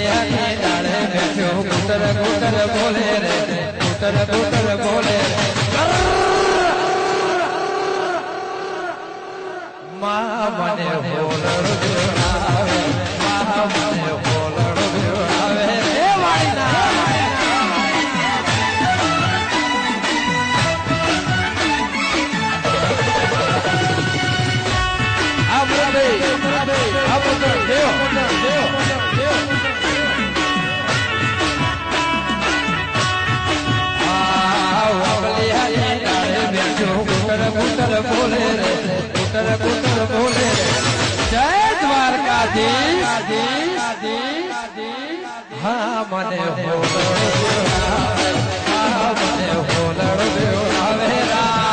મોગલિયાની ડાળે બેઠો કુતર કુતર બોલે રે કુતર કુતર બોલે મા મને હોલડો આવે મા મને હોલડો આવે રે વાળીના કુતર બોલે રે કુતર કુતર બોલે રે જય દ્વારકાધીશ હા મને હોલડો આવે હા મને હોલડો આવે રા